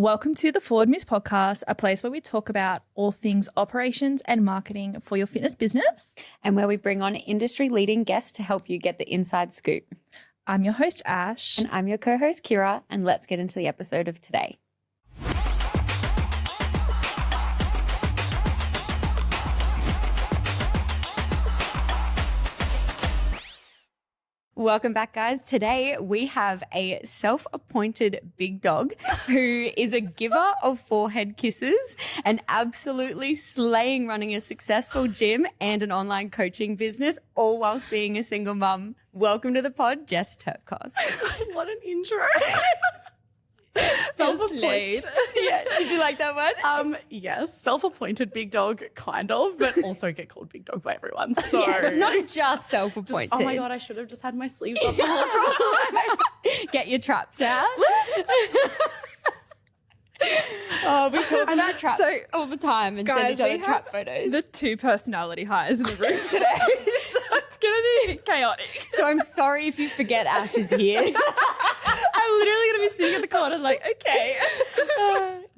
Welcome to the Forward Moves podcast, a place where we talk about all things operations and marketing for your fitness business. And where we bring on industry-leading guests to help you get the inside scoop. I'm your host, Ash. And I'm your co-host, Kira. And let's get into the episode of today. Welcome back, guys. Today we have a self-appointed big dog who is a giver of forehead kisses and absolutely slaying running a successful gym and an online coaching business, all whilst being a single mum. Welcome to the pod, Jess Tirpkos. What an intro. Self-appointed. Yeah. Did you like that one? Yes, self-appointed big dog, kind of, but also get called big dog by everyone. So Yes, not just self-appointed. oh my God, I should have just had my sleeves up the whole time. Get your traps out. Oh, we talk about traps all the time and send each other trap photos. The two personality highs in the room today. So it's going to be chaotic. So I'm sorry if you forget Ash is here. I'm literally going to be sitting in the corner like, okay.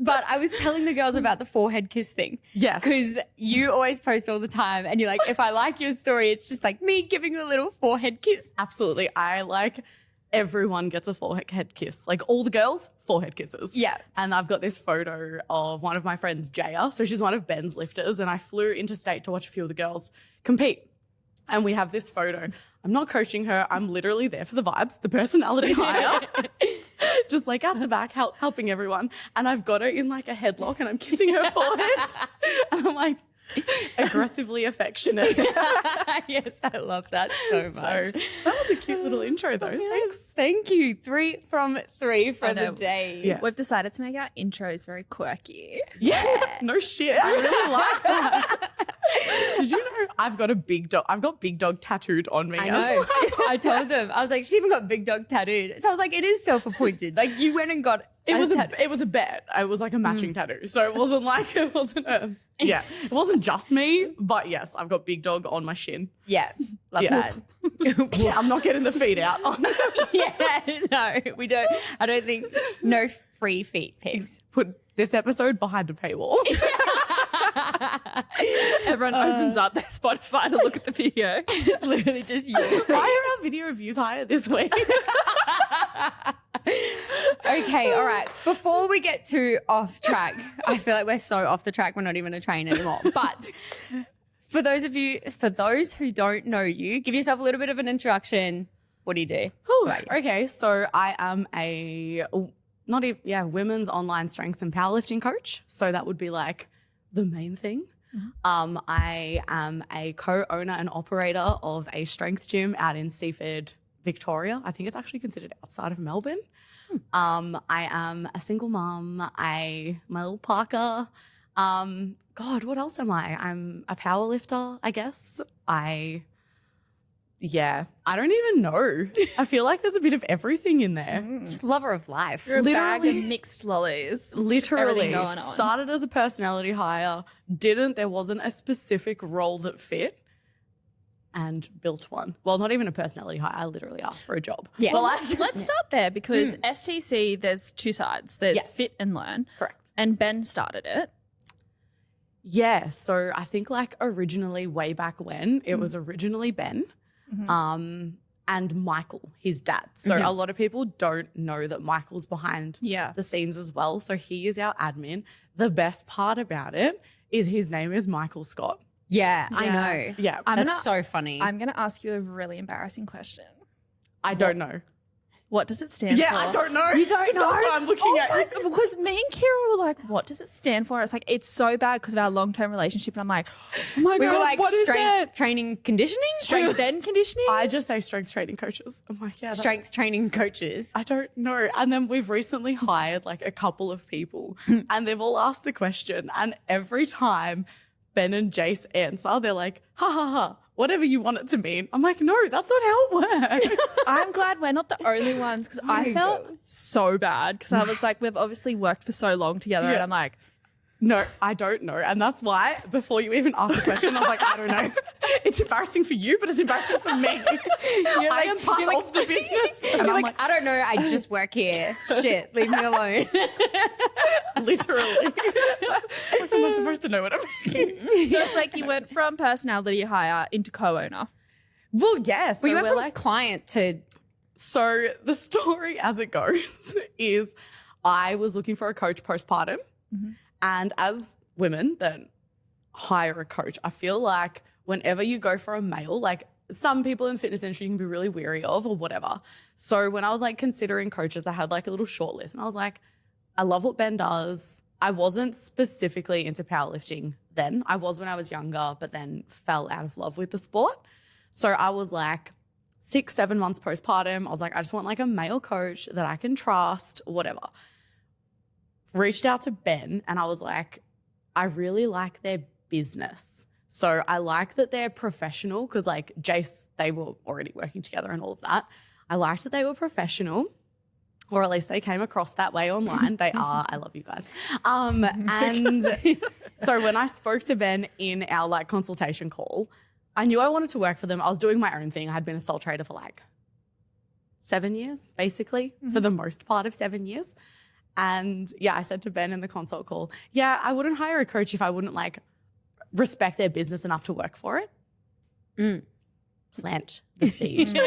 But I was telling the girls about the forehead kiss thing. Yes. Because you always post all the time and you're like, if I like your story, it's just like me giving you a little forehead kiss. Absolutely. I like everyone gets a forehead kiss. Like all the girls, forehead kisses. Yeah. And I've got this photo of one of my friends, Jaya. So she's one of Ben's lifters. And I flew interstate to watch a few of the girls compete. And we have this photo. I'm not coaching her. I'm literally there for the vibes, the personality hire. Just like at the back, helping everyone. And I've got her in like a headlock and I'm kissing her forehead. And I'm like, aggressively affectionate. Yes, I love that so much. So that was a cute little intro though. Thanks. Thank you. 3 from 3 for the day. Yeah. We've decided to make our intros very quirky. Yeah. No shit. I really like that. Did you know I've got a big dog? I've got big dog tattooed on me. I know. I told them. I was like, she even got big dog tattooed. So I was like, it is self-appointed. Like you went and got It was a bet. It was like a matching tattoo. So it wasn't it wasn't just me, but yes, I've got big dog on my shin. Yeah. Love Yeah. that. Yeah, I'm not getting the feet out. Yeah. No, we don't. I don't think no free feet pics. Put this episode behind a paywall. Everyone opens up their Spotify to look at the video. It's literally just you. Why are our video views higher this week? Okay, all right. Before we get too off track, I feel like we're so off the track, we're not even a train anymore. But for those who don't know you, give yourself a little bit of an introduction. What do you do? Okay, so I am women's online strength and powerlifting coach. So that would be like the main thing. Mm-hmm. I am a co-owner and operator of a strength gym out in Seaford, Victoria. I think it's actually considered outside of Melbourne. I am a single mum. My little Parker. God, what else am I? I'm a power lifter, I guess. I don't even know. I feel like there's a bit of everything in there. Just lover of life. You're a bag of mixed lollies. Literally Everything going on. started as a personality hire. There wasn't a specific role that fit. And built one. Well, not even a personality hire. I literally asked for a job. Yeah. Well, let's start there because STC, there's two sides. There's Fit and Learn. Correct. And Ben started it. Yeah. So I think like originally way back when it was originally Ben and Michael, his dad. So a lot of people don't know that Michael's behind the scenes as well. So he is our admin. The best part about it is his name is Michael Scott. Yeah, I know. Yeah. That's so funny. I'm going to ask you a really embarrassing question. I don't know. What does it stand for? Yeah, I don't know. You don't know? That's what I'm looking at. Because me and Kira were like, what does it stand for? It's like, it's so bad because of our long-term relationship. And I'm like, oh my we God, were like what is strength that? training conditioning? Strength and conditioning? I just say strength training coaches. I'm like, yeah. Strength training coaches. I don't know. And then we've recently hired like a couple of people and they've all asked the question. And every time Ben and Jace answer, they're like, ha ha ha, whatever you want it to mean. I'm like, no, that's not how it works. I'm glad we're not the only ones because I felt so bad because I was like, we've obviously worked for so long together and I'm like, No, I don't know. And that's why before you even asked the question, I was like, I don't know. It's embarrassing for you, but it's embarrassing for me. I am part of the business. And I'm like, I don't know. I just work here. Shit, leave me alone. literally. Like, am I supposed to know what I mean? So it's like you went from personality hire into co-owner. Well, yeah. So Well, you went we're from like, client to so the story as it goes is I was looking for a coach postpartum. And as women that hire a coach, I feel like whenever you go for a male, like some people in the fitness industry can be really weary of or whatever. So when I was like considering coaches, I had like a little short list and I was like, I love what Ben does. I wasn't specifically into powerlifting then. I was when I was younger, but then fell out of love with the sport. So I was like 6-7 months postpartum. I was like, I just want like a male coach that I can trust, whatever. Reached out to Ben and I was like, I really like their business. So I like that they're professional because like Jace, they were already working together and all of that. I liked that they were professional, or at least they came across that way online. They are. I love you guys. And so when I spoke to Ben in our like consultation call, I knew I wanted to work for them. I was doing my own thing. I had been a sole trader for like 7 years, basically, for the most part of 7 years. And yeah, I said to Ben in the consult call, yeah, I wouldn't hire a coach if I wouldn't like respect their business enough to work for it. Plant the seed.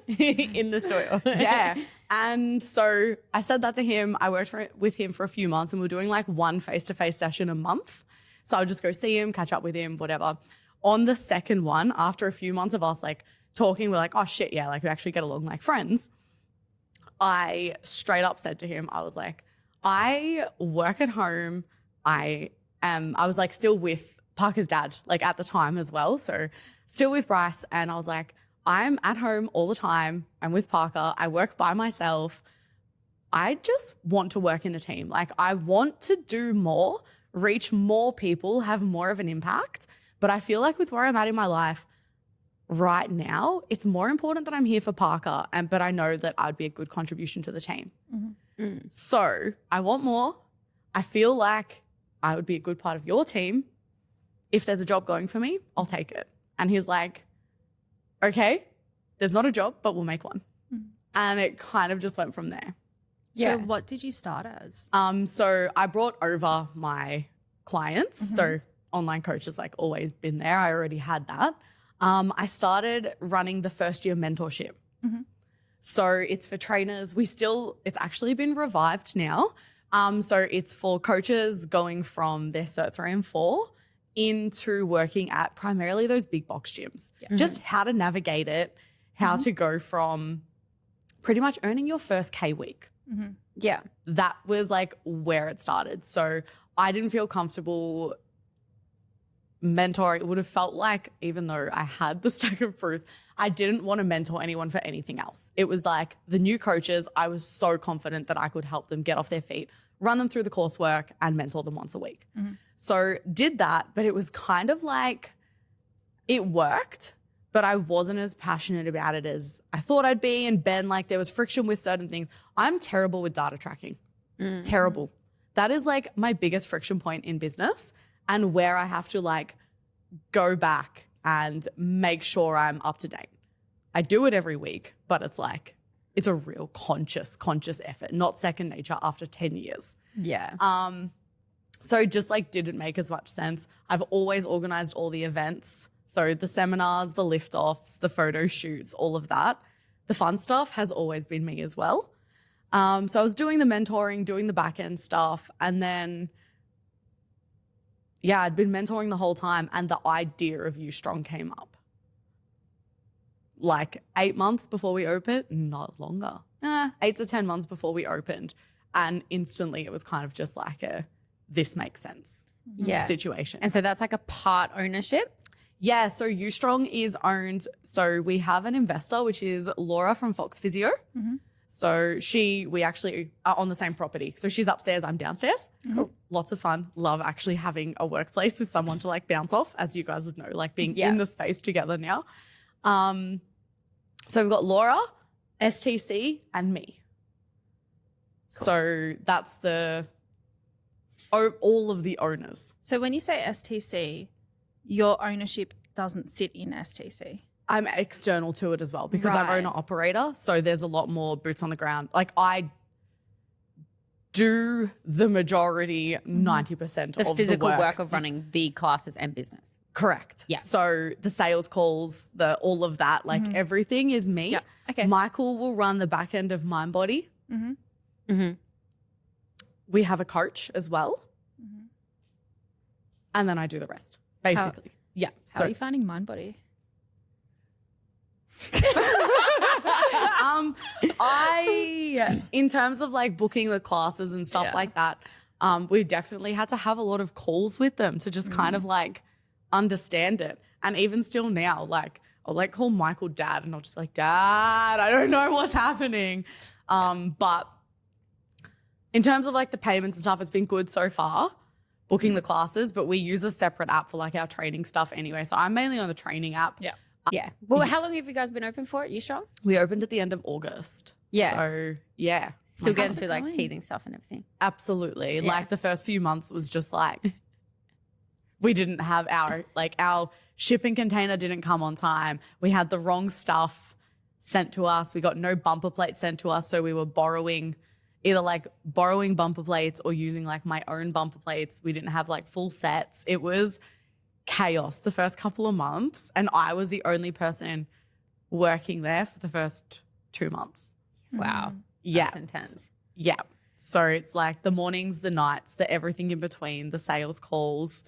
in the soil. Yeah. And so I said that to him. I worked with him for a few months and we were doing like one face-to-face session a month. So I would just go see him, catch up with him, whatever. On the second one, after a few months of us like talking, we're like, oh shit, yeah, like we actually get along like friends. I straight up said to him, I was like, I work at home. I was like still with Parker's dad, like at the time as well. So still with Bryce. And I was like, I'm at home all the time. I'm with Parker. I work by myself. I just want to work in a team. Like I want to do more, reach more people, have more of an impact. But I feel like with where I'm at in my life right now, it's more important that I'm here for Parker. But I know that I'd be a good contribution to the team. So I want more. I feel like I would be a good part of your team. If there's a job going for me, I'll take it. And he's like, okay, there's not a job, but we'll make one. And it kind of just went from there. So what did you start as? So I brought over my clients. So online coach has like always been there. I already had that. I started running the first year mentorship. So it's for trainers. It's actually been revived now. So it's for coaches going from their Cert 3 and 4 into working at primarily those big box gyms. Just how to navigate it, how to go from pretty much earning your first K week. Yeah. That was like where it started. So I didn't feel comfortable mentoring. It would have felt like, even though I had the stack of proof, I didn't want to mentor anyone for anything else. It was like the new coaches, I was so confident that I could help them get off their feet, run them through the coursework and mentor them once a week. So did that, but it was kind of like, it worked, but I wasn't as passionate about it as I thought I'd be. And Ben, like there was friction with certain things. I'm terrible with data tracking. Terrible. That is like my biggest friction point in business and where I have to like go back and make sure I'm up to date. I do it every week, but it's like, it's a real conscious effort, not second nature after 10 years. Yeah. So it just like didn't make as much sense. I've always organized all the events. So the seminars, the lift offs, the photo shoots, all of that. The fun stuff has always been me as well. So I was doing the mentoring, doing the back end stuff. And then, yeah, I'd been mentoring the whole time. And the idea of You Strong came up. Like 8 months before we opened, not longer, 8 to 10 months before we opened. And instantly it was kind of just like this makes sense situation. And so that's like a part ownership? Yeah, so You Strong is owned. So we have an investor, which is Laura from Fox Physio. So we actually are on the same property. So she's upstairs, I'm downstairs. Cool. Lots of fun. Love actually having a workplace with someone to like bounce off, as you guys would know, like being in the space together now. So we've got Laura, STC, and me. Cool. So that's all of the owners. So when you say STC, your ownership doesn't sit in STC. I'm external to it as well because I'm owner operator. So there's a lot more boots on the ground. Like I do the majority, 90% The of physical the work of running the classes and business. Correct. Yeah. So the sales calls, all of that, like everything is me. Yeah. Okay. Michael will run the back end of Mind Body. Mm-hmm. We have a coach as well. And then I do the rest, basically. Yeah. How are you finding Mind Body? In terms of like booking the classes and stuff like that, we definitely had to have a lot of calls with them to just kind of like understand it. And even still now, like I'll like call Michael dad and I'll just be like, Dad, I don't know what's happening. But in terms of like the payments and stuff, it's been good so far, booking the classes, but we use a separate app for like our training stuff anyway. So I'm mainly on the training app. Yeah. Yeah. Well, how long have you guys been open for at U-Strong? We opened at the end of August. Yeah. So yeah. Still getting how's it through like going? teething stuff and everything. Absolutely. Yeah. Like the first few months was just like, we didn't have our shipping container didn't come on time. We had the wrong stuff sent to us. We got no bumper plates sent to us. So we were borrowing bumper plates or using like my own bumper plates. We didn't have like full sets. It was chaos the first couple of months. And I was the only person working there for the first 2 months. Wow. Yeah. That's intense. Yeah. So it's like the mornings, the nights, the everything in between, the sales calls.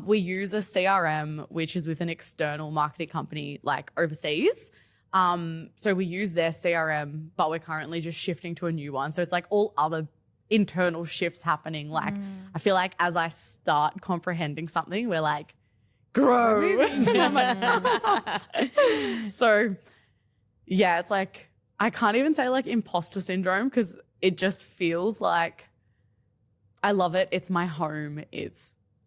We use a CRM, which is with an external marketing company like overseas. So we use their CRM, but we're currently just shifting to a new one. So it's like all other internal shifts happening. Like I feel like as I start comprehending something, we're like, grow. I'm like, so yeah, it's like, I can't even say like imposter syndrome because it just feels like I love it. It's my home.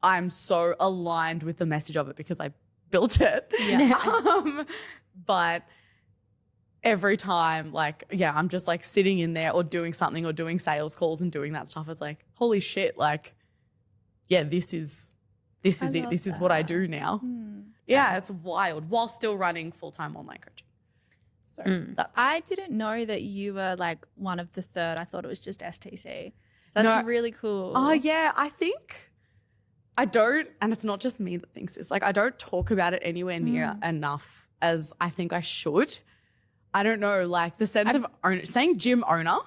I'm so aligned with the message of it because I built it. Yeah. But every time, like, yeah, I'm just like sitting in there or doing something or doing sales calls and doing that stuff. It's like, holy shit, like, yeah, this is it. love This is what I that. do now. Yeah, it's wild while still running full-time online coaching. So that's I didn't know that you were like one of the third. I thought it was just STC. That's No. really cool. Oh, yeah, I think I don't, and it's not just me that thinks this, like I don't talk about it anywhere near enough as I think I should. I don't know, like the sense of saying gym owner,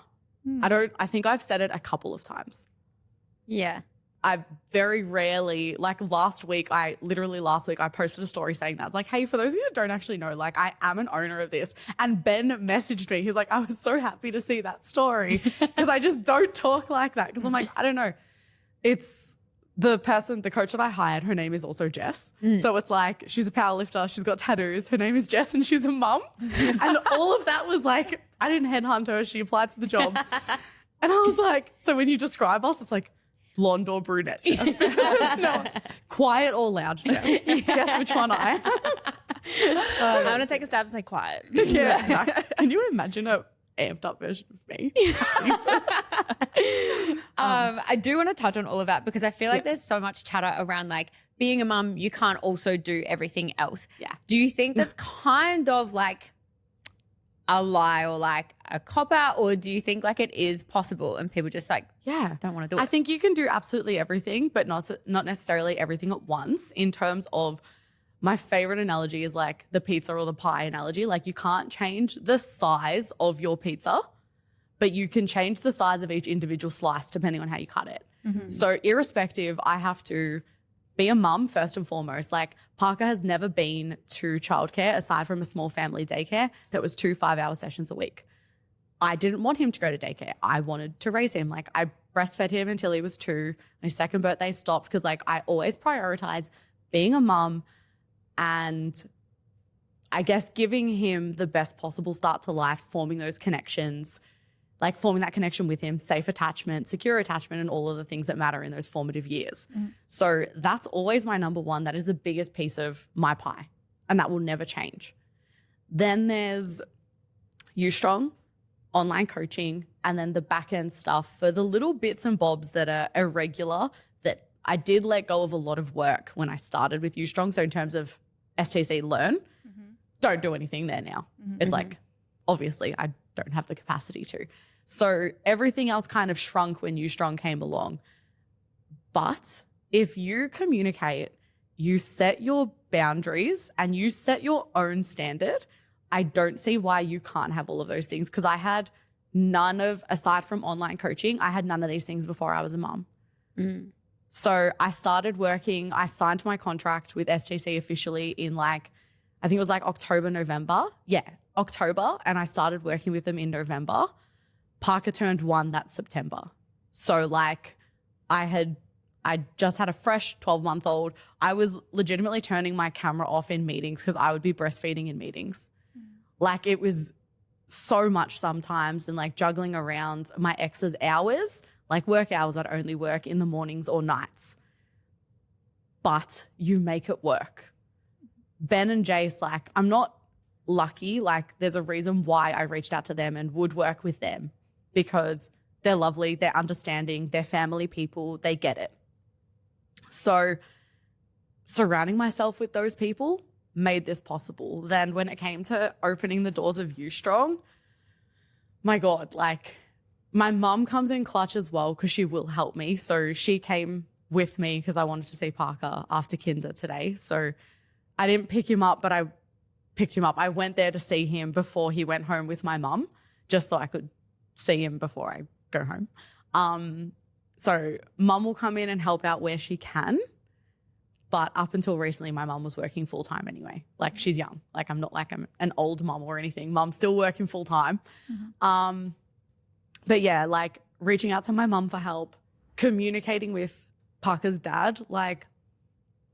I think I've said it a couple of times. Yeah. I very rarely, like last week I posted a story saying that. It's like, hey, for those of you that don't actually know, like I am an owner of this. And Ben messaged me. He's like, I was so happy to see that story because I just don't talk like that. Because I'm like, I don't know. It's the coach that I hired, her name is also Jess. So it's like, she's a power lifter. She's got tattoos. Her name is Jess and she's a mum. And all of that was like, I didn't headhunt her. She applied for the job. And I was like, so when you describe us, it's like, blonde or brunette Jess, because there's no quiet or loud Jess. Guess which one I am. I'm going to take a stab and say quiet. Yeah. Can you imagine a amped up version of me? I do want to touch on all of that because I feel like there's so much chatter around like being a mum, you can't also do everything else. Yeah. Do you think that's kind of like a lie or like a cop out, or do you think like it is possible and people just like don't want to do it? I think you can do absolutely everything, but not necessarily everything at once. In terms of my favorite analogy is like the pizza or the pie analogy. Like you can't change the size of your pizza, but you can change the size of each individual slice depending on how you cut it. So irrespective, I have to be a mum first and foremost. Like Parker has never been to childcare aside from a small family daycare that was 2 5-hour sessions a week. I didn't want him to go to daycare. I wanted to raise him. Like I breastfed him until he was 2. And his second birthday stopped because like I always prioritize being a mum and I guess giving him the best possible start to life, forming those connections, like forming that connection with him, safe attachment, secure attachment, and all of the things that matter in those formative years. So that's always my number one. That is the biggest piece of my pie, and that will never change. Then there's U-Strong, online coaching, and then the back end stuff for the little bits and bobs that are irregular that I did let go of a lot of work when I started with U-Strong. So in terms of STC learn, don't do anything there now. It's like, obviously I don't have the capacity to. So everything else kind of shrunk when You Strong came along. But if you communicate, you set your boundaries and you set your own standard, I don't see why you can't have all of those things. Because I had aside from online coaching, I had none of these things before I was a mum. So I started working, I signed my contract with STC officially in I think it was October, November. Yeah, October. And I started working with them in November. Parker turned 1 that September. So I just had a fresh 12-month-old. I was legitimately turning my camera off in meetings because I would be breastfeeding in meetings. It was so much sometimes and juggling around my ex's hours, work hours I'd only work in the mornings or nights. But you make it work. Ben and Jace, I'm not lucky. There's a reason why I reached out to them and would work with them because they're lovely, they're understanding, they're family people, they get it. So surrounding myself with those people made this possible. Then when it came to opening the doors of You Strong, my God, my mum comes in clutch as well because she will help me. So she came with me because I wanted to see Parker after kinder today. So I didn't pick him up, but I picked him up. I went there to see him before he went home with my mum just so I could see him before I go home. So mum will come in and help out where she can. But up until recently, my mum was working full time anyway. She's young. I'm not I'm an old mum or anything. Mum's still working full time. But yeah, reaching out to my mum for help, communicating with Parker's dad.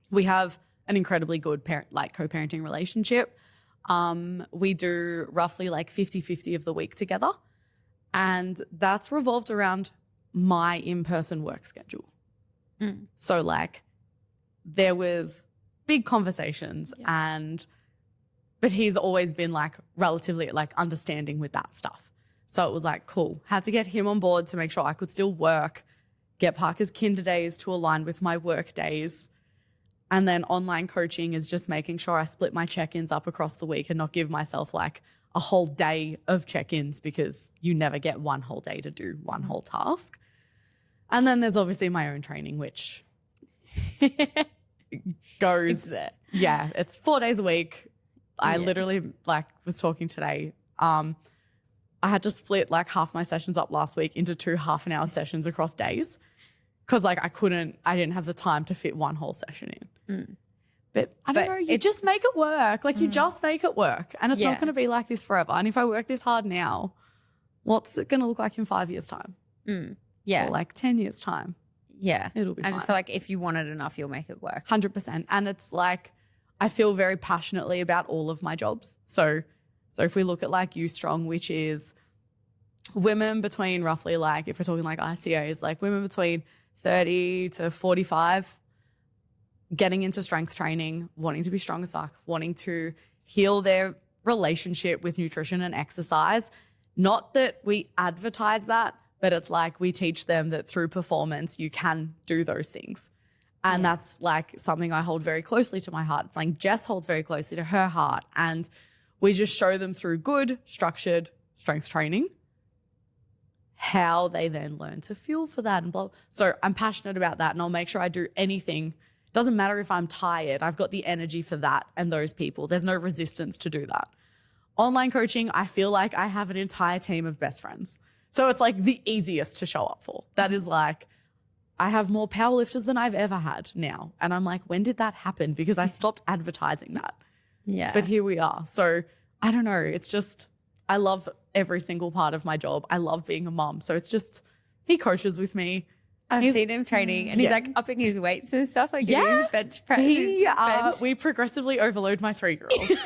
We have an incredibly good co-parenting relationship. We do roughly 50-50 of the week together. And that's revolved around my in-person work schedule. So there was big conversations but he's always been relatively understanding with that stuff. So it was cool. Had to get him on board to make sure I could still work, get Parker's kinder days to align with my work days. And then online coaching is just making sure I split my check-ins up across the week and not give myself a whole day of check-ins because you never get one whole day to do one whole task. And then there's obviously my own training, which goes, it's 4 days a week. I literally was talking today. I had to split half my sessions up last week into 2 half-an-hour sessions across days because I didn't have the time to fit one whole session in. But I don't know, you just make it work. You just make it work. And it's not going to be like this forever. And if I work this hard now, what's it going to look like in 5 years' time? Yeah. Or 10 years' time? Yeah. It'll be fine. I just feel if you want it enough, you'll make it work. 100%. And it's I feel very passionately about all of my jobs. So if we look at You Strong, which is women between roughly if we're talking ICAs, women between 30 to 45 getting into strength training, wanting to be strong as fuck, wanting to heal their relationship with nutrition and exercise. Not that we advertise that, but it's we teach them that through performance, you can do those things. And that's something I hold very closely to my heart. It's Jess holds very closely to her heart. And we just show them through good, structured strength training how they then learn to feel for that and blah. So I'm passionate about that and I'll make sure I do anything. Doesn't matter if I'm tired. I've got the energy for that and those people. There's no resistance to do that. Online coaching, I feel I have an entire team of best friends. So it's the easiest to show up for. That is I have more powerlifters than I've ever had now. And I'm when did that happen? Because I stopped advertising that. Yeah. But here we are. So I don't know. It's just, I love every single part of my job. I love being a mom. So it's just, he coaches with me. I've seen him training and he's upping his weights and stuff, his bench press. We progressively overload my 3-year-old.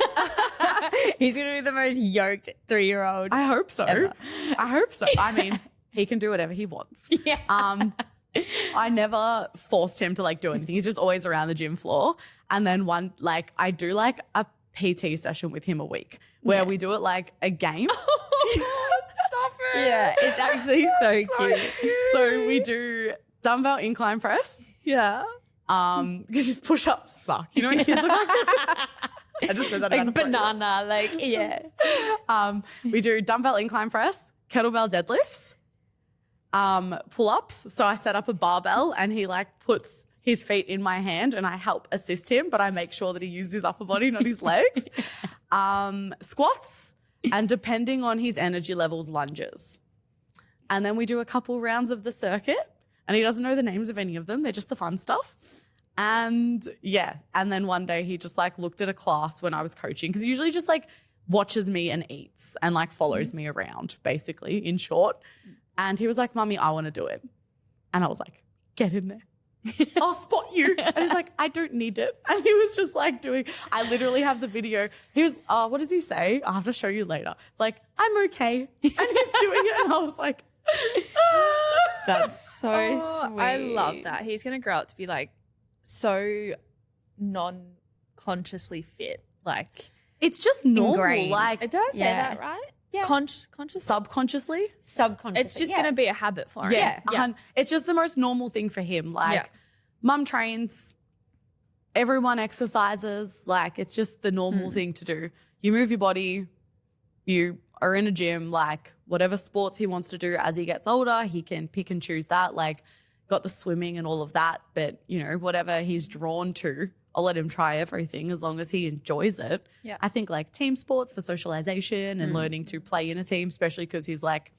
He's going to be the most yoked 3-year-old. I hope so. Ever. I hope so. I mean, he can do whatever he wants. Yeah. I never forced him to do anything. He's just always around the gym floor. And then I do a PT session with him a week where we do it a game. Stop it. Yeah, it's actually so cute. So we do dumbbell incline press. Yeah. Because his push-ups suck. You know when kids look I just said that about a banana, yeah. We do dumbbell incline press, kettlebell deadlifts, pull-ups. So I set up a barbell and he like puts his feet in my hand and I help assist him, but I make sure that he uses his upper body, not his legs. Squats, and depending on his energy levels, lunges. And then we do a couple rounds of the circuit, and he doesn't know the names of any of them. They're just the fun stuff. And yeah, and then one day he just like looked at a class when I was coaching, because he usually just like watches me and eats and like follows me around, basically, in short. And he was like, "Mummy, I want to do it." And I was like, "Get in there. I'll spot you." And he's like, "I don't need it." And he was just like I literally have the video. He was, what does he say? I'll have to show you later. It's like, "I'm okay." And he's doing it. And I was like, That's so sweet. I love that. He's going to grow up to be like so non-consciously fit. Like, it's just normal. Ingrained. Like, it does say Yeah. that, right? Yeah. Consciously. subconsciously. Subconscious. It's just going to be a habit for him. Yeah. It's just the most normal thing for him. Like, Yeah. mum trains, everyone exercises. Like, it's just the normal thing to do. You move your body, you are in a gym, like whatever sports he wants to do as he gets older, he can pick and choose that. Like, got the swimming and all of that. But, you know, whatever he's drawn to, I'll let him try everything as long as he enjoys it. Yeah. I think like team sports for socialization and learning to play in a team, especially because he's like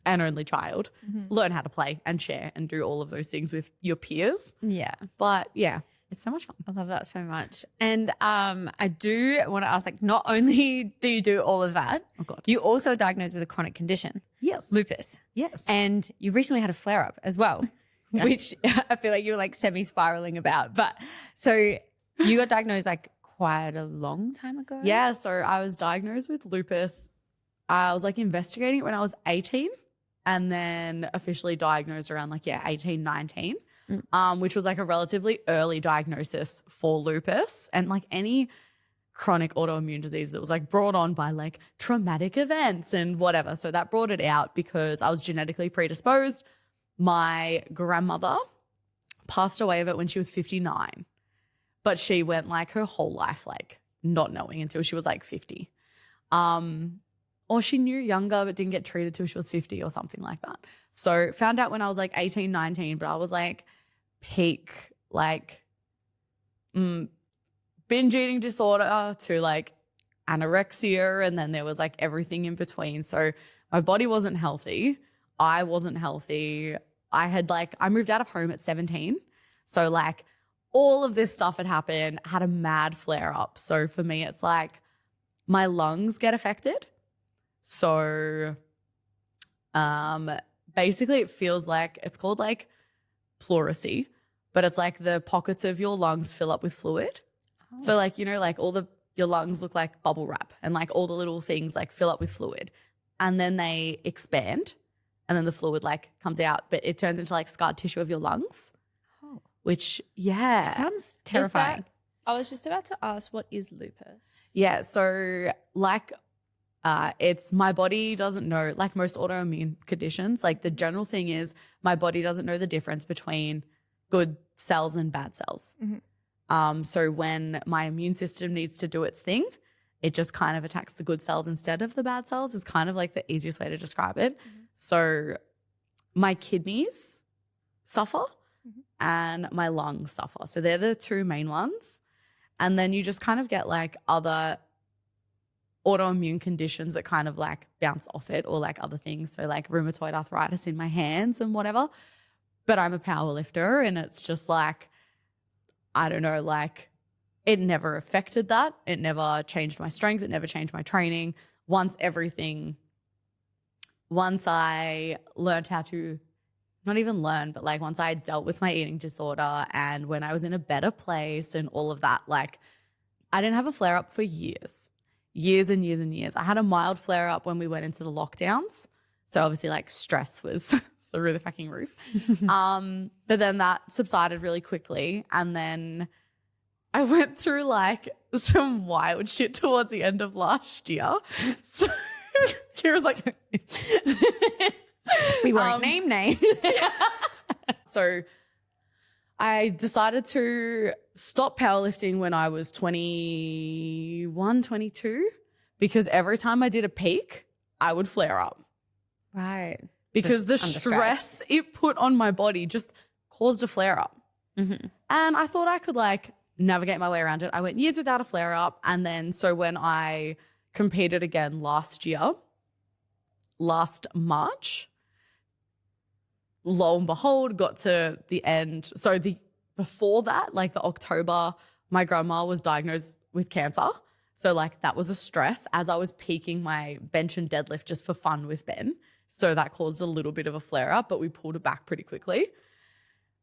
an only child, learn how to play and share and do all of those things with your peers. Yeah. But yeah, it's so much fun. I love that so much. And I do want to ask, like, not only do you do all of that, Oh God. you also are diagnosed with a chronic condition, Yes. lupus. Yes. And you recently had a flare up as well, which I feel like you were like semi-spiraling about. But so you got diagnosed like quite a long time ago. Yeah. So I was diagnosed with lupus. I was like investigating it when I was 18 and then officially diagnosed around like, 18, 19, which was like a relatively early diagnosis for lupus. And like any chronic autoimmune disease that was like brought on by like traumatic events and whatever. So that brought it out because I was genetically predisposed. My grandmother passed away of it when she was 59, but she went like her whole life like not knowing until she was like 50. Or she knew younger but didn't get treated till she was 50 or something like that. So found out when I was like 18, 19, but I was like peak like binge eating disorder to like anorexia, and then there was like everything in between. So my body wasn't healthy. I wasn't healthy. I moved out of home at 17. So like all of this stuff had happened, had a mad flare up. So for me, it's like my lungs get affected. So basically it feels like, it's called like pleurisy, but it's like the pockets of your lungs fill up with fluid. Oh. So like, you know, like your lungs look like bubble wrap and like all the little things like fill up with fluid and then they expand and then the fluid like comes out, but it turns into like scarred tissue of your lungs, which sounds terrifying. I was just about to ask, what is lupus? Yeah. So like, it's my body doesn't know, like most autoimmune conditions, like the general thing is my body doesn't know the difference between good cells and bad cells. So when my immune system needs to do its thing, it just kind of attacks the good cells instead of the bad cells is kind of like the easiest way to describe it. So my kidneys suffer and my lungs suffer. So they're the two main ones. And then you just kind of get like other autoimmune conditions that kind of like bounce off it or like other things. So like rheumatoid arthritis in my hands and whatever. But I'm a power lifter and it's just like, I don't know, like it never affected that. It never changed my strength. It never changed my training. Once I learned how to, not even learn, but like once I dealt with my eating disorder and when I was in a better place and all of that, like I didn't have a flare up for years and years and years. I had a mild flare up when we went into the lockdowns. So obviously like stress was through the fucking roof. But then that subsided really quickly. And then I went through like some wild shit towards the end of last year. So Kira's like, we won't name names. So I decided to stop powerlifting when I was 21, 22, because every time I did a peak, I would flare up. Right. Because the Just under stress it put on my body just caused a flare up. Mm-hmm. And I thought I could like navigate my way around it. I went years without a flare up. And then so when I competed again last March, lo and behold, got to the end. So before that, like the October, my grandma was diagnosed with cancer. So like that was a stress as I was peaking my bench and deadlift just for fun with Ben. So that caused a little bit of a flare up, but we pulled it back pretty quickly.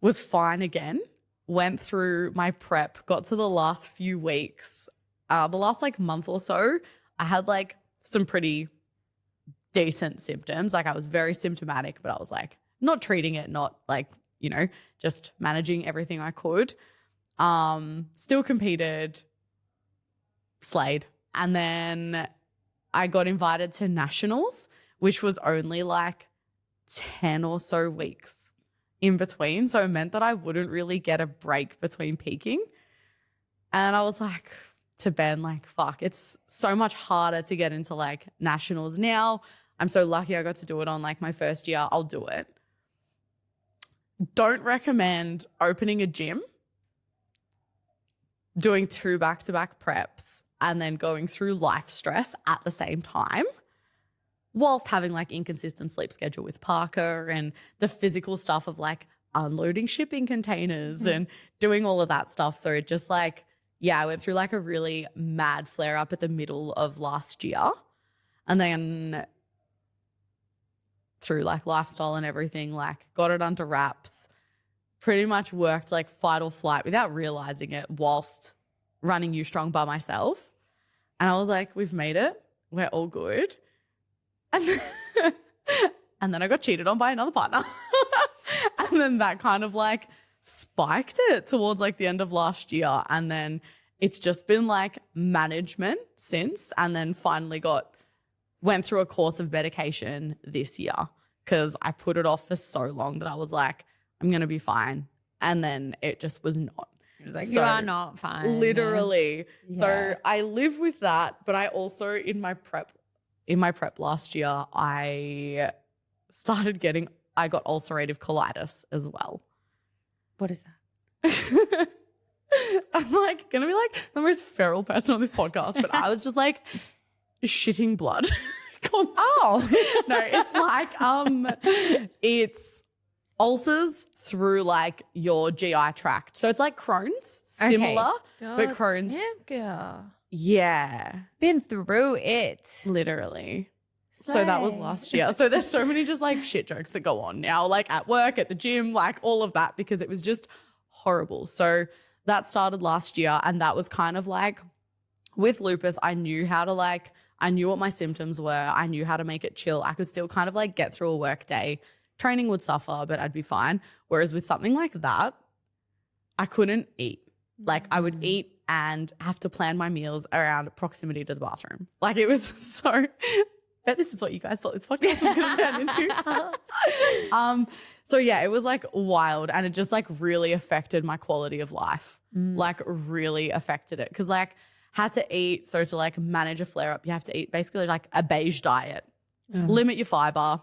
Was fine again. Went through my prep, got to the last few weeks. The last like month or so, I had like some pretty decent symptoms. Like I was very symptomatic, but I was like not treating it, not like, you know, just managing everything I could. Still competed, slayed. And then I got invited to nationals, which was only like 10 or so weeks in between. So it meant that I wouldn't really get a break between peaking. And I was like to Ben, like, fuck, it's so much harder to get into like nationals now. I'm so lucky I got to do it on like my first year. I'll do it. Don't recommend opening a gym, doing 2 back-to-back preps, and then going through life stress at the same time, whilst having like inconsistent sleep schedule with Parker and the physical stuff of like unloading shipping containers and doing all of that stuff. So it just like, yeah, I went through like a really mad flare up at the middle of last year. And then through like lifestyle and everything, like got it under wraps, pretty much worked like fight or flight without realizing it whilst running You Strong by myself. And I was like, we've made it. We're all good. And then I got cheated on by another partner. And then that kind of like spiked it towards like the end of last year. And then it's just been like management since, and then finally went through a course of medication this year because I put it off for so long that I was like, I'm going to be fine. And then it just was not. It was like, you are not fine. Literally. Yeah. So I live with that, but I also in my prep last year, I got ulcerative colitis as well. What is that? I'm like going to be like the most feral person on this podcast, but I was just like shitting blood constantly. Oh. No, it's like it's ulcers through like your GI tract. So it's like Crohn's, similar, but Crohn's. Yeah. Been through it. Literally. So that was last year. So there's so many just like shit jokes that go on now, like at work, at the gym, like all of that, because it was just horrible. So that started last year, and that was kind of like with lupus, I knew what my symptoms were. I knew how to make it chill. I could still kind of like get through a work day. Training would suffer, but I'd be fine. Whereas with something like that, I couldn't eat. Like I would eat and have to plan my meals around proximity to the bathroom. Like it was so, bet this is what you guys thought this podcast was going to turn into. So yeah, it was like wild, and it just like really affected my quality of life. Like really affected it. Cause like had to eat. So to like manage a flare up, you have to eat basically like a beige diet, limit your fiber,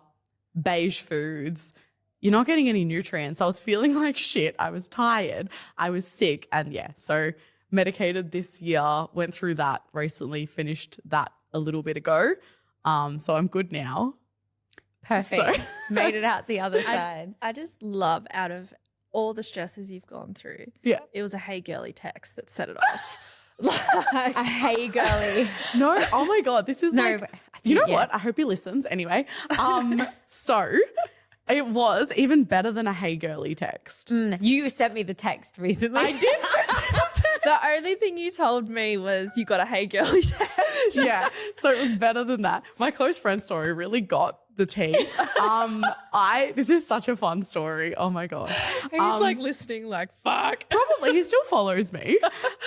beige foods. You're not getting any nutrients. I was feeling like shit. I was tired. I was sick. And yeah, so medicated this year, went through that recently, finished that a little bit ago. So I'm good now. Perfect. So. Made it out the other side. I just love, out of all the stresses you've gone through, it was a hey girlie text that set it off. Like, a hey girlie. No, oh my God, this is what? I hope he listens anyway. So it was even better than a hey girlie text. You sent me the text recently. I did The only thing you told me was you got a hey girlie text. Yeah, so it was better than that. My close friend story really got the tea. This is such a fun story. Oh my God. He's like listening like, fuck. Probably, he still follows me.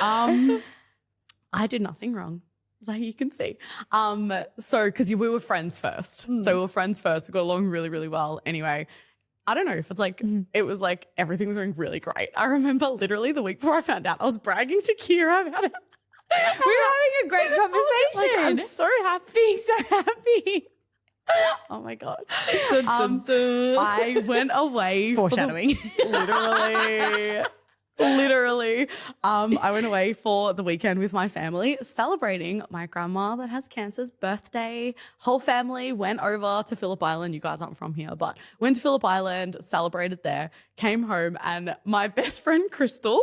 I did nothing wrong, like you can see. So because we were friends first. So we were friends first. We got along really, really well. Anyway, I don't know if it's like, it was like everything was going really great. I remember literally the week before I found out, I was bragging to Kira about it. We're having a great conversation. Like, I'm so happy. Being so happy. Oh my God. Dun, dun, dun. I went away. Foreshadowing. Literally. I went away for the weekend with my family, celebrating my grandma that has cancer's birthday. Whole family went over to Phillip Island. You guys aren't from here, but went to Phillip Island, celebrated there, came home, and my best friend Crystal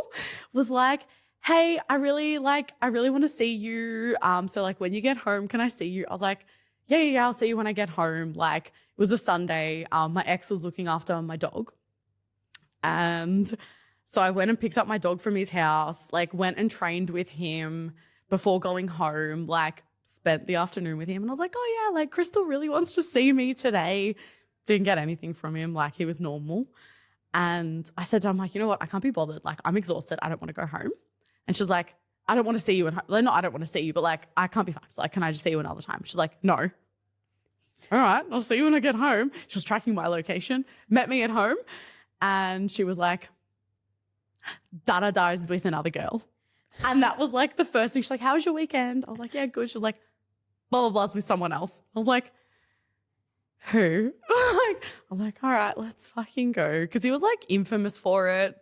was like, hey, I really want to see you. So like when you get home, can I see you? I was like, yeah, I'll see you when I get home. Like it was a Sunday. My ex was looking after my dog. And so I went and picked up my dog from his house, like went and trained with him before going home, like spent the afternoon with him. And I was like, oh yeah, like Crystal really wants to see me today. Didn't get anything from him. Like he was normal. And I said to him, like, you know what? I can't be bothered. Like I'm exhausted. I don't want to go home. And she's like, I don't want to see you. Like, no, I don't want to see you, but like, I can't be fucked. Like, can I just see you another time? She's like, no. All right, I'll see you when I get home. She was tracking my location, met me at home. And she was like, Dada is with another girl. And that was like the first thing. She's like, how was your weekend? I was like, yeah, good. She was like, blah, blah, blah's with someone else. I was like, who? I was like, all right, let's fucking go. Because he was like infamous for it.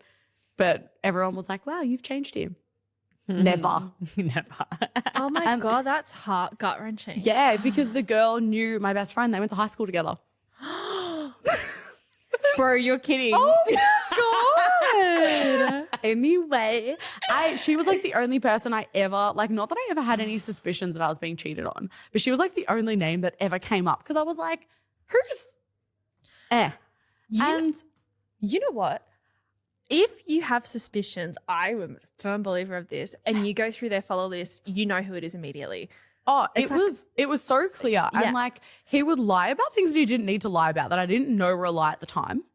But everyone was like, wow, you've changed him. Never. Oh my God, that's gut-wrenching. Yeah, because the girl knew my best friend. They went to high school together. Bro, you're kidding. Oh my God. Anyway, she was like the only person I ever, like, not that I ever had any suspicions that I was being cheated on, but she was like the only name that ever came up because I was like, who's? You know what? If you have suspicions, I am a firm believer of this, and you go through their follow list, you know who it is immediately. Oh, it was so clear. Yeah. And like he would lie about things that he didn't need to lie about that I didn't know were a lie at the time.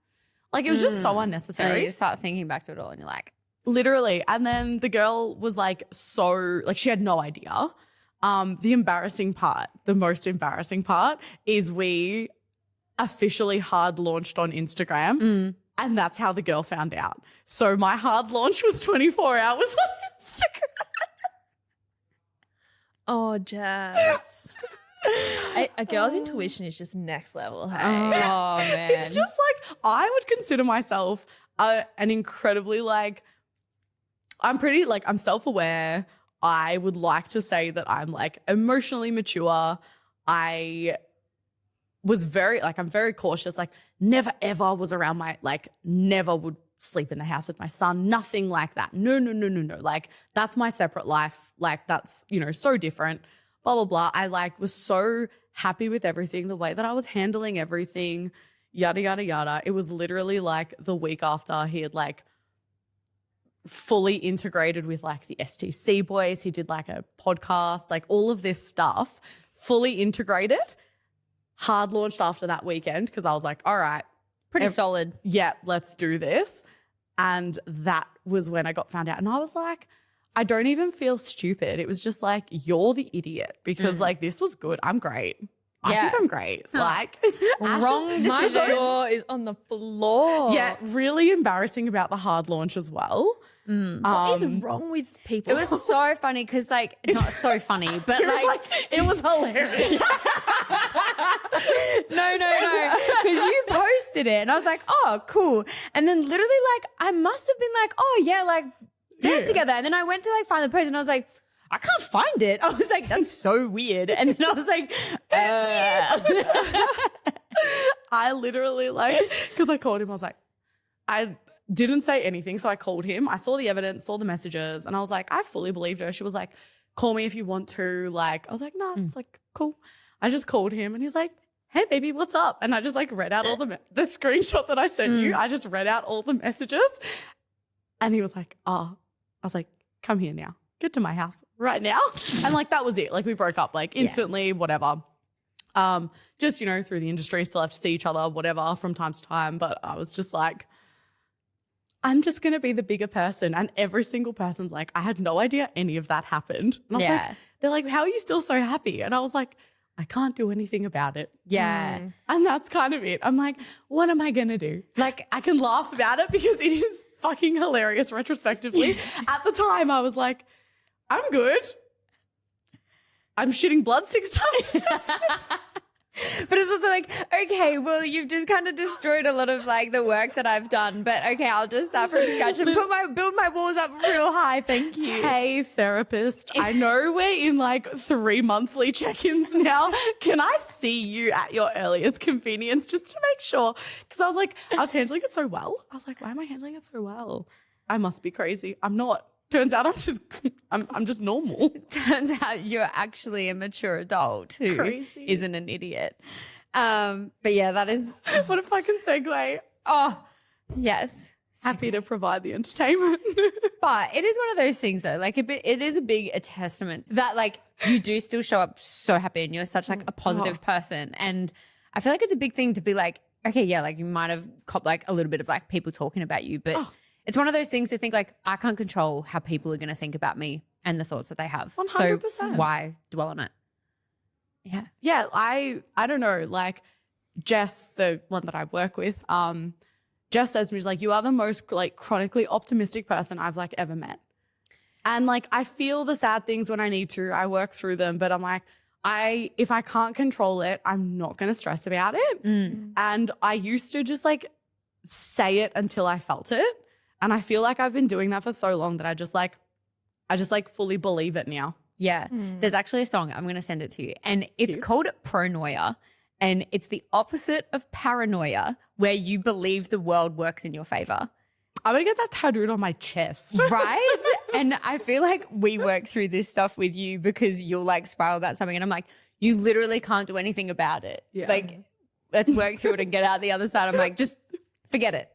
Like it was just so And unnecessary. then you just start thinking back to it all and you're like, Literally. And then the girl was like she had no idea. The embarrassing part, the most embarrassing part is we officially hard launched on Instagram. And that's how the girl found out. So my hard launch was 24 hours on Instagram. Oh, Jess. A girl's intuition is just next level, hey? oh man. It's just like, I would consider myself an incredibly like, I'm self-aware. I would like to say that I'm like emotionally mature. I was I'm very cautious, like never ever was around never would sleep in the house with my son, nothing like that. No. Like that's my separate life. Like that's, so different, blah, blah, blah. I was so happy with everything, the way that I was handling everything, yada, yada, yada. It was literally like the week after he had fully integrated with the STC boys. He did a podcast, all of this stuff, fully integrated. Hard launched after that weekend because I was like, all right. Pretty solid. Yeah, let's do this. And that was when I got found out. And I was like, I don't even feel stupid. It was just like, you're the idiot because this was good. I'm great. I think I'm great. Wrong My decision. jaw is on the floor. Yeah, really embarrassing about the hard launch as well. What is wrong with people? It was so funny because not so funny, but it was hilarious. No. Because you posted it and I was like, oh, cool. And then literally I must have been oh yeah, they're together. And then I went to find the post and I was like, I can't find it. I was like, that's so weird. And then I was like, I literally because I called him, I was like, I didn't say anything. So I called him. I saw the evidence, saw the messages, and I was like, I fully believed her. She was like, call me if you want to. I was like, no, it's cool. I just called him and he's like, hey baby, what's up? And I just read out all the screenshot that I sent you. I just read out all the messages and he was like, oh, I was like, come here now. Get to my house right now. And that was it. We broke up instantly, whatever. Just, through the industry, still have to see each other, whatever, from time to time. But I was just like, I'm just going to be the bigger person. And every single person's like, I had no idea any of that happened. And I was like, they're like, how are you still so happy? And I was like, I can't do anything about it. yeah. And that's kind of it. I'm like, what am I going to do? I can laugh about it because it is fucking hilarious retrospectively. At the time, I was like, I'm good. I'm shitting blood 6 times a day. But it's also like, okay, well, you've just kind of destroyed a lot of like the work that I've done. But okay, I'll just start from scratch and build my walls up real high. Thank you. Hey, therapist, I know we're in like 3 monthly check-ins now. Can I see you at your earliest convenience just to make sure? Because I was handling it so well. I was like, why am I handling it so well? I must be crazy. I'm not. Turns out I'm just normal. Turns out you're actually a mature adult who Crazy. isn't an idiot. But yeah, that is. What a fucking segue. Oh, yes. Happy to provide the entertainment. But it is one of those things though, like it is a testament that like you do still show up so happy and you're such like a positive person. And I feel like it's a big thing to be like, okay, yeah, like you might have copped like a little bit of like people talking about you, but it's one of those things to think like I can't control how people are going to think about me and the thoughts that they have. 100%. So why dwell on it? Yeah. Yeah, I don't know, like Jess, the one that I work with, Jess says to me, she's like, you are the most like chronically optimistic person I've like ever met. And like I feel the sad things when I need to. I work through them, but I'm like, if I can't control it, I'm not going to stress about it. And I used to just like say it until I felt it. And I feel like I've been doing that for so long that I just fully believe it now. Yeah. There's actually a song. I'm going to send it to you. And it's called Pronoia. And it's the opposite of paranoia, where you believe the world works in your favor. I'm going to get that tattooed on my chest. Right? And I feel like we work through this stuff with you because you'll like spiral about something. And I'm like, you literally can't do anything about it. Yeah. Like, let's work through it and get out the other side. I'm like, just forget it.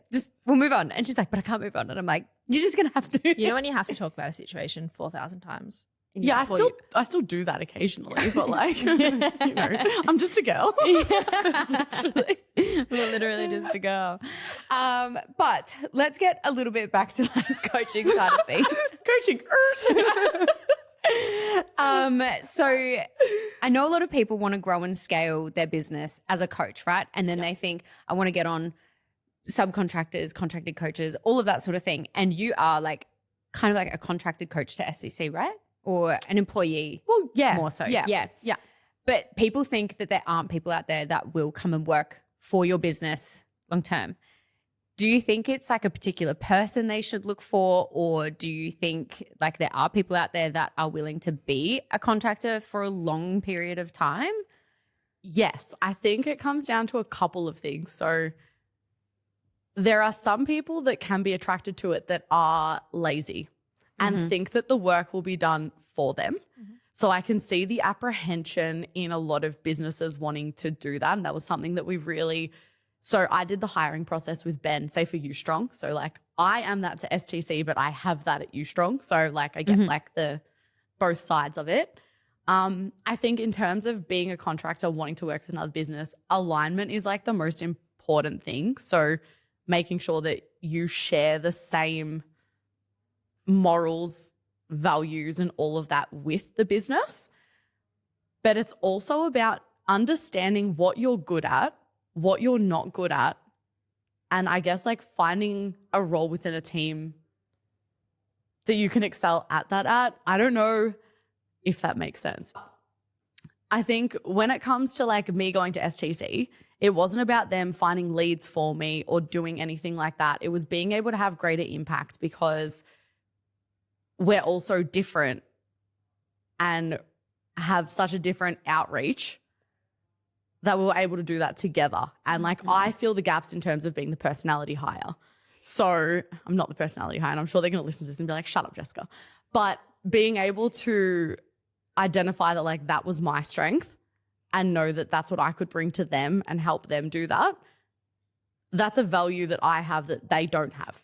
We'll move on. And she's like, but I can't move on. And I'm like, you're just going to have to. You know when you have to talk about a situation 4,000 times? Yeah, I still do that occasionally, but like, I'm just a girl. Literally. We're literally just a girl. But let's get a little bit back to like coaching side of things. Coaching. So I know a lot of people want to grow and scale their business as a coach, right? And then they think, I want to get on subcontractors, contracted coaches, all of that sort of thing. And you are like kind of like a contracted coach to SCC, right? Or an employee. Well, yeah. More so. Yeah. But people think that there aren't people out there that will come and work for your business long term. Do you think it's like a particular person they should look for, or do you think like there are people out there that are willing to be a contractor for a long period of time? Yes, I think it comes down to a couple of things. So there are some people that can be attracted to it that are lazy and think that the work will be done for them. So I can see the apprehension in a lot of businesses wanting to do that. And that was something that we really... So I did the hiring process with Ben, say for U-Strong. So like I am that to STC, but I have that at U-Strong. So like I get like the both sides of it. I think in terms of being a contractor, wanting to work with another business, alignment is like the most important thing. So making sure that you share the same morals, values, and all of that with the business. But it's also about understanding what you're good at, what you're not good at, and I guess like finding a role within a team that you can excel at that at. I don't know if that makes sense. I think when it comes to like me going to STC, it wasn't about them finding leads for me or doing anything like that. It was being able to have greater impact because we're all so different and have such a different outreach that we were able to do that together. And like I fill the gaps in terms of being the personality hire. So I'm not the personality hire, and I'm sure they're going to listen to this and be like, shut up, Jessica. But being able to identify that like that was my strength and know that that's what I could bring to them and help them do that, that's a value that I have that they don't have.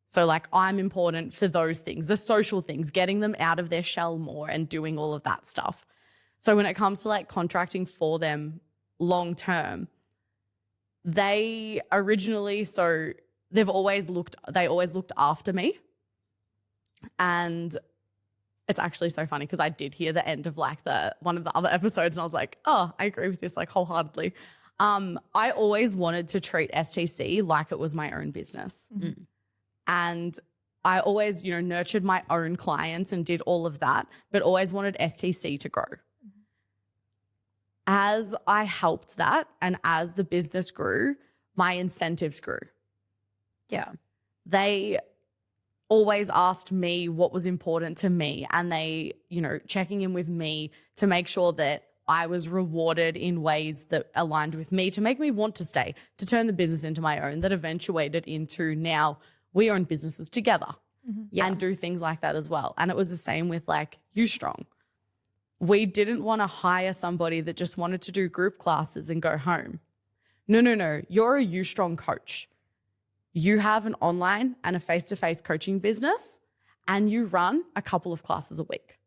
So like I'm important for those things, the social things, getting them out of their shell more and doing all of that stuff. So when it comes to like contracting for them long term, they always looked after me. And it's actually so funny because I did hear the end of like one of the other episodes and I was like, oh, I agree with this like wholeheartedly. I always wanted to treat STC like it was my own business. And I always, nurtured my own clients and did all of that, but always wanted STC to grow. as I helped that and as the business grew, my incentives grew. Yeah. They always asked me what was important to me, and they, checking in with me to make sure that I was rewarded in ways that aligned with me to make me want to stay, to turn the business into my own, that eventuated into now we own businesses together and do things like that as well. And it was the same with like You Strong. We didn't want to hire somebody that just wanted to do group classes and go home. No. You're a You Strong coach. You have an online and a face-to-face coaching business, and you run a couple of classes a week.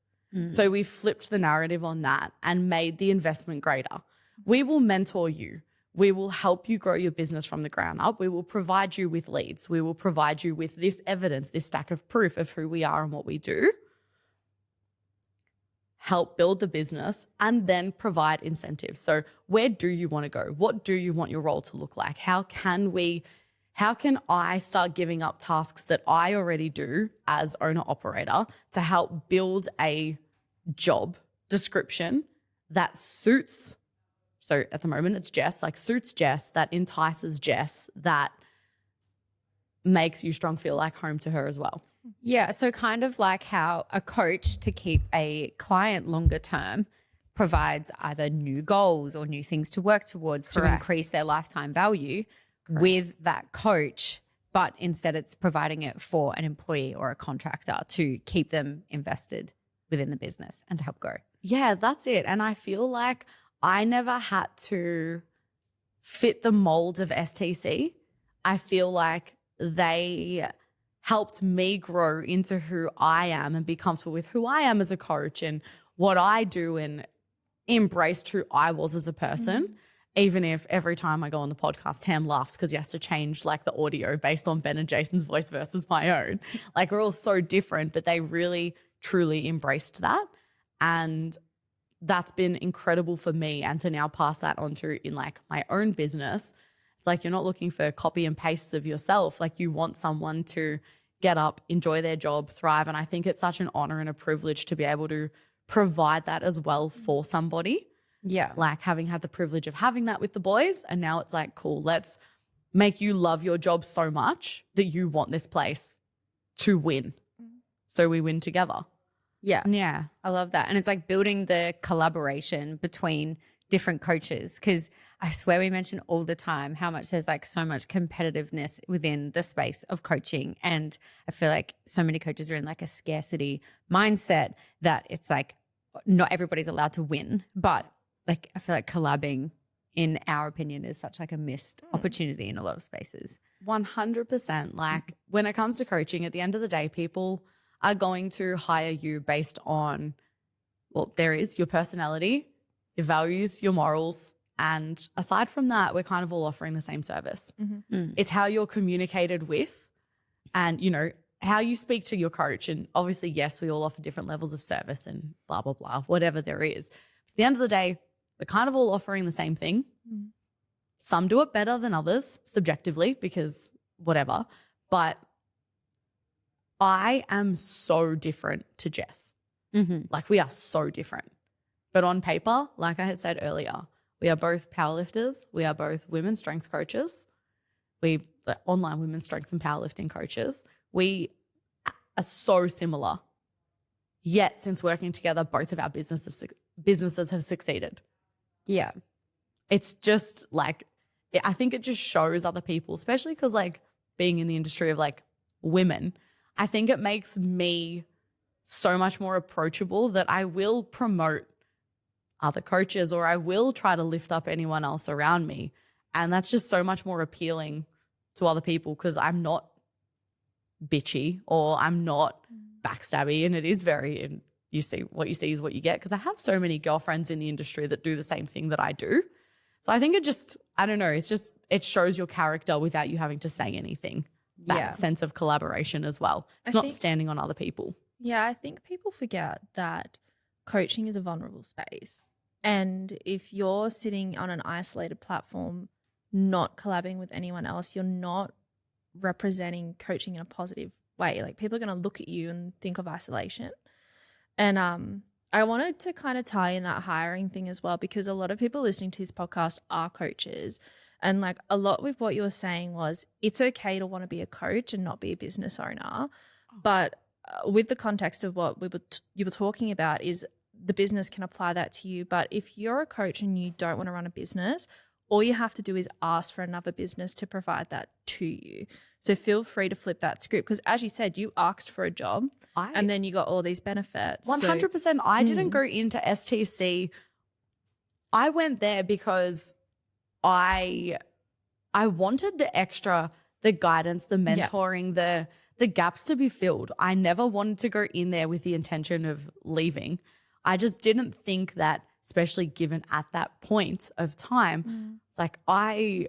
So we flipped the narrative on that and made the investment greater. We will mentor you. We will help you grow your business from the ground up. We will provide you with leads. We will provide you with this evidence, this stack of proof of who we are and what we do. Help build the business and then provide incentives. So where do you want to go? What do you want your role to look like? How can I start giving up tasks that I already do as owner operator to help build a job description that suits, so at the moment it's Jess, like suits Jess, that entices Jess, that makes You Strong feel like home to her as well. Yeah, so kind of like how a coach, to keep a client longer term, provides either new goals or new things to work towards to increase their lifetime value with that coach, but instead it's providing it for an employee or a contractor to keep them invested within the business and to help grow. Yeah, that's it. And I feel like I never had to fit the mold of STC. I feel like they helped me grow into who I am and be comfortable with who I am as a coach and what I do, and embraced who I was as a person. Even if every time I go on the podcast, Tam laughs because he has to change like the audio based on Ben and Jason's voice versus my own. Like we're all so different, but they really, truly embraced that. And that's been incredible for me. And to now pass that on to in like my own business, it's like you're not looking for copy and pastes of yourself. Like you want someone to get up, enjoy their job, thrive. And I think it's such an honor and a privilege to be able to provide that as well for somebody. Yeah. Like having had the privilege of having that with the boys. And now it's like, cool, let's make you love your job so much that you want this place to win. So we win together. Yeah. Yeah. I love that. And it's like building the collaboration between different coaches, because I swear we mention all the time how much there's like so much competitiveness within the space of coaching. And I feel like so many coaches are in like a scarcity mindset that it's like not everybody's allowed to win, but like I feel like collabing, in our opinion, is such like a missed opportunity in a lot of spaces. 100%. Like when it comes to coaching, at the end of the day, people are going to hire you based on, well, there is your personality, your values, your morals. And aside from that, we're kind of all offering the same service. It's how you're communicated with and, how you speak to your coach. And obviously, yes, we all offer different levels of service and blah, blah, blah, whatever there is. At the end of the day, we're kind of all offering the same thing. Some do it better than others subjectively because whatever. But I am so different to Jess. Like we are so different. But on paper, like I had said earlier, we are both powerlifters. We are both women's strength coaches. Online women's strength and powerlifting coaches. We are so similar. Yet since working together, both of our businesses have succeeded. Yeah. It's just like, I think it just shows other people, especially because like being in the industry of like women, I think it makes me so much more approachable that I will promote other coaches or I will try to lift up anyone else around me. And that's just so much more appealing to other people because I'm not bitchy or I'm not backstabby. And it is very, you see what you see is what you get, because I have so many girlfriends in the industry that do the same thing that I do. So I think it just, I don't know, it shows your character without you having to say anything. That sense of collaboration as well. It's not standing on other people. Yeah, I think people forget that coaching is a vulnerable space. And if you're sitting on an isolated platform, not collabing with anyone else, you're not representing coaching in a positive way. Like people are going to look at you and think of isolation. And I wanted to kind of tie in that hiring thing as well, because a lot of people listening to this podcast are coaches. And like a lot with what you were saying was it's okay to want to be a coach and not be a business owner. But with the context of what you were talking about is the business can apply that to you. But if you're a coach and you don't want to run a business, all you have to do is ask for another business to provide that to you. So feel free to flip that script, because as you said, you asked for a job and then you got all these benefits. 100%. I didn't go into STC. I went there because I wanted the guidance, the mentoring, the gaps to be filled. I never wanted to go in there with the intention of leaving. I just didn't think that, especially given at that point of time, it's like I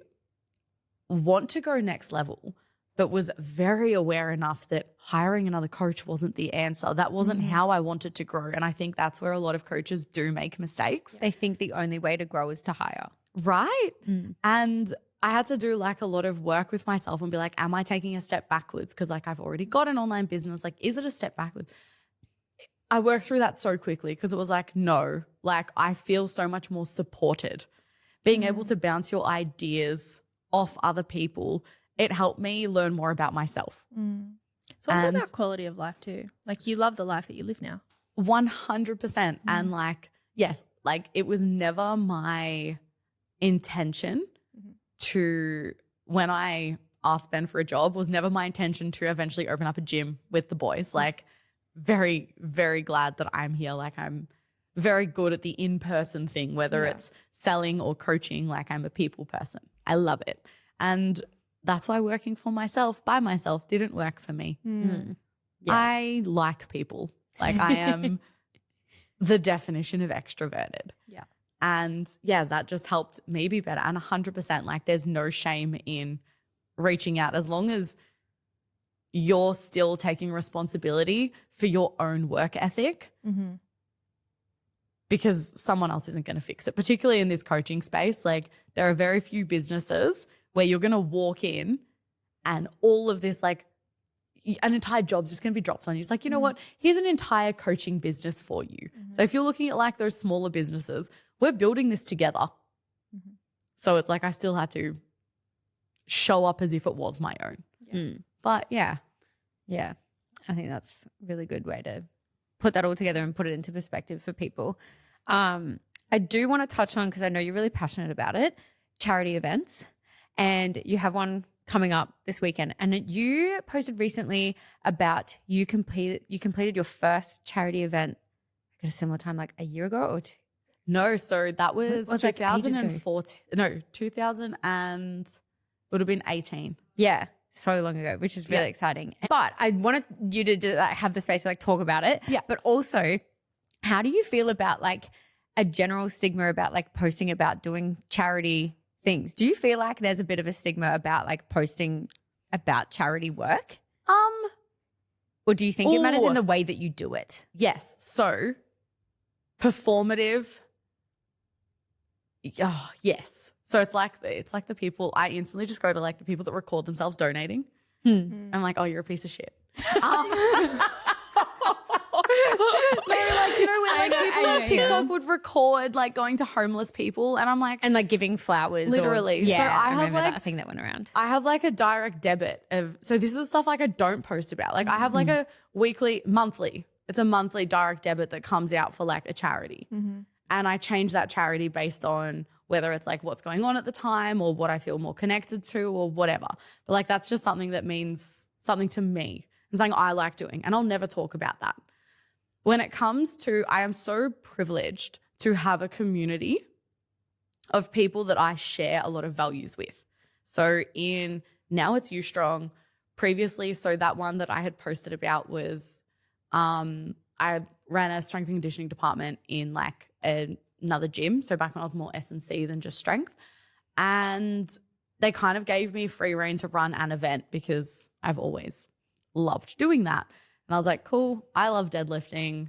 want to go next level, but was very aware enough that hiring another coach wasn't the answer. That wasn't how I wanted to grow. And I think that's where a lot of coaches do make mistakes. They think the only way to grow is to hire. Right. And I had to do like a lot of work with myself and be like, am I taking a step backwards? Because like I've already got an online business. Like, is it a step backwards? I worked through that so quickly because it was like, no, like I feel so much more supported. Being able to bounce your ideas off other people, it helped me learn more about myself. It's also about quality of life too. Like you love the life that you live now. 100%. And like, yes, like it was never my intention to, when I asked Ben for a job, was never my intention to eventually open up a gym with the boys. Like very, very glad that I'm here. Like I'm very good at the in-person thing, whether it's selling or coaching. Like I'm a people person. I love it. And that's why working for myself, by myself, didn't work for me. I like people. Like I am the definition of extroverted. Yeah. And yeah, that just helped me be better. And 100%, like there's no shame in reaching out as long as you're still taking responsibility for your own work ethic, because someone else isn't going to fix it, particularly in this coaching space. Like there are very few businesses where you're going to walk in and all of this, like an entire job's just going to be dropped on you. It's like, you know what? Here's an entire coaching business for you. So if you're looking at like those smaller businesses, we're building this together. So it's like I still had to show up as if it was my own. But yeah. Yeah. I think that's a really good way to put that all together and put it into perspective for people. I do want to touch on, because I know you're really passionate about it, charity events. And you have one coming up this weekend. And you posted recently about you completed your first charity event at a similar time, like a year ago or two. No, so that was 2014. No, 2000 and it would have been 18. Yeah, so long ago, which is really exciting. But I wanted you to have the space to like talk about it. Yeah. But also, how do you feel about like a general stigma about like posting about doing charity things? Do you feel like there's a bit of a stigma about like posting about charity work? Or do you think it matters in the way that you do it? Yes. So performative. Oh, yes. So it's like the people, I instantly just go to like the people that record themselves donating. I'm like, oh, you're a piece of shit. Like, you know, when like people on TikTok would record like going to homeless people, and I'm like, And like giving flowers. Literally. Yeah, So I have remember like that thing that went around. I have like a direct debit of, so this is stuff like I don't post about. Like I have like a monthly, it's a monthly direct debit that comes out for like a charity. And I change that charity based on whether it's like what's going on at the time or what I feel more connected to or whatever. But like that's just something that means something to me and something I like doing. And I'll never talk about that. When it comes to, I am so privileged to have a community of people that I share a lot of values with. So now it's You Strong. Previously, so that one that I had posted about was I ran a strength and conditioning department in like another gym. So back when I was more S&C than just strength. And they kind of gave me free rein to run an event because I've always loved doing that. And I was like, cool, I love deadlifting.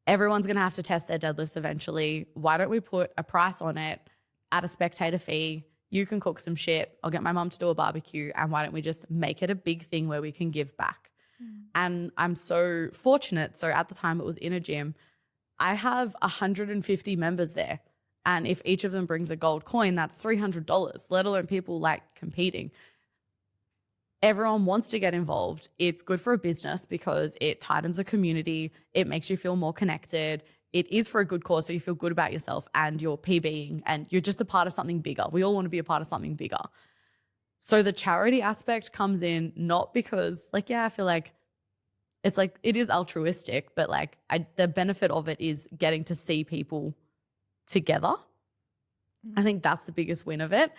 Everyone's going to have to test their deadlifts eventually. Why don't we put a price on it at a spectator fee? You can cook some shit. I'll get my mum to do a barbecue. And why don't we just make it a big thing where we can give back? And I'm so fortunate. So at the time it was in a gym. I have 150 members there. And if each of them brings a gold coin, that's $300, let alone people like competing. Everyone wants to get involved. It's good for a business because it tightens the community. It makes you feel more connected. It is for a good cause, so you feel good about yourself and you're PBing and you're just a part of something bigger. We all want to be a part of something bigger. So the charity aspect comes in not because like, yeah, I feel like it's like it is altruistic, but like the benefit of it is getting to see people together. I think that's the biggest win of it.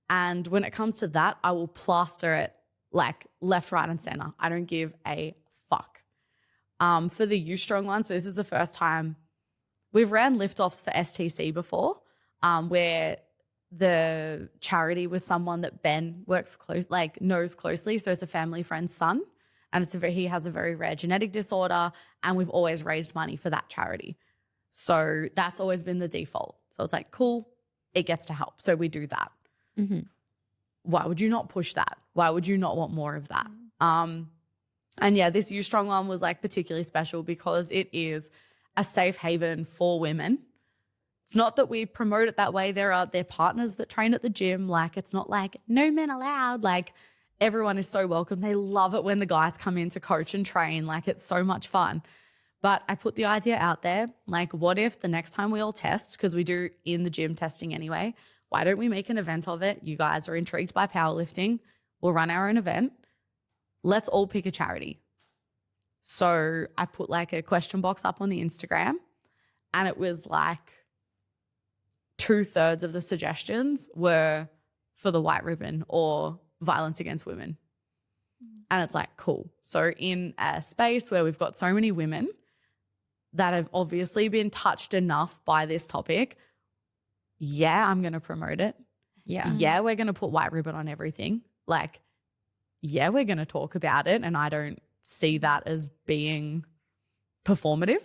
And when it comes to that, I will plaster it like left, right, and center. I don't give a fuck. For the You Strong one, so this is the first time we've ran liftoffs for STC before, where the charity was someone that Ben knows closely. So it's a family friend's son, and he has a very rare genetic disorder, and we've always raised money for that charity. So that's always been the default. So it's like, cool, it gets to help. So we do that. Mm-hmm. Why would you not push that? Why would you not want more of that? And yeah, this You Strong one was like particularly special because it is a safe haven for women. It's not that we promote it that way. There are their partners that train at the gym. Like it's not like no men allowed. Like everyone is so welcome. They love it when the guys come in to coach and train. Like it's so much fun. But I put the idea out there, like what if the next time we all test, because we do in the gym testing anyway, why don't we make an event of it? You guys are intrigued by powerlifting. We'll run our own event. Let's all pick a charity. So I put like a question box up on the Instagram, and it was like 2/3 of the suggestions were for the white ribbon or violence against women. And it's like, cool. So in a space where we've got so many women that have obviously been touched enough by this topic, yeah, I'm going to promote it. Yeah, we're going to put white ribbon on everything. Like, yeah, we're going to talk about it. And I don't see that as being performative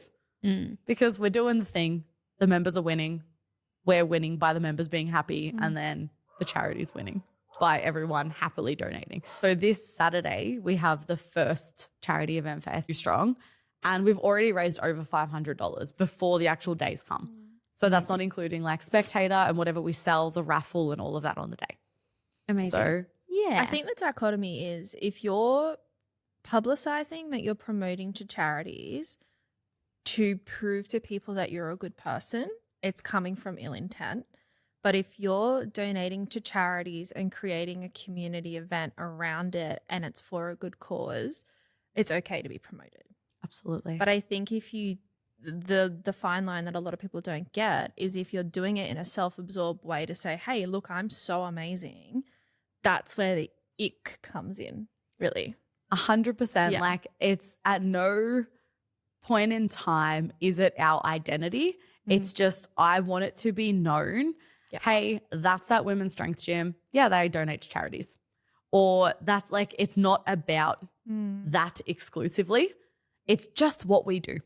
because we're doing the thing. The members are winning. We're winning by the members being happy. And then the charity's winning by everyone happily donating. So this Saturday, we have the first charity event for SU Strong, and we've already raised over $500 before the actual days come. So that's not including like spectator and whatever we sell, the raffle and all of that on the day. Amazing. So yeah. I think the dichotomy is if you're publicizing that you're promoting to charities to prove to people that you're a good person, it's coming from ill intent. But if you're donating to charities and creating a community event around it and it's for a good cause, it's okay to be promoted. Absolutely. But I think if you the fine line that a lot of people don't get is if you're doing it in a self-absorbed way to say, hey, look, I'm so amazing, that's where the ick comes in, really. 100%. Yeah. Like it's at no point in time is it our identity. It's just I want it to be known. Yeah. Hey, that's that women's strength gym. Yeah, they donate to charities. Or that's like, it's not about that exclusively. It's just what we do.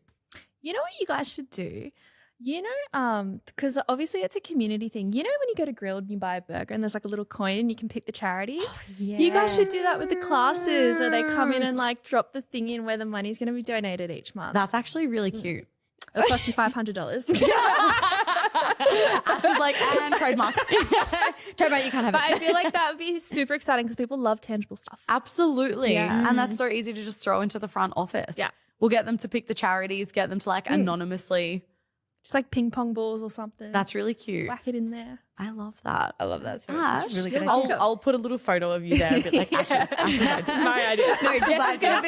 You know what you guys should do? You know, because obviously it's a community thing. You know when you go to Grilled and you buy a burger and there's like a little coin and you can pick the charity? Oh, yeah. You guys should do that with the classes where they come in and like drop the thing in where the money's going to be donated each month. That's actually really cute. It'll cost you $500. Ashley's like, and trademarks. Trademark, you can't have but it. I feel like that would be super exciting because people love tangible stuff. Absolutely. Yeah. And that's so easy to just throw into the front office. Yeah. We'll get them to pick the charities, get them to like anonymously. Just like ping pong balls or something. That's really cute. Whack it in there. I love that. I love that. Ash, It's really good idea. I'll put a little photo of you there, a bit like Ash's. That's my idea. No, Jess is gonna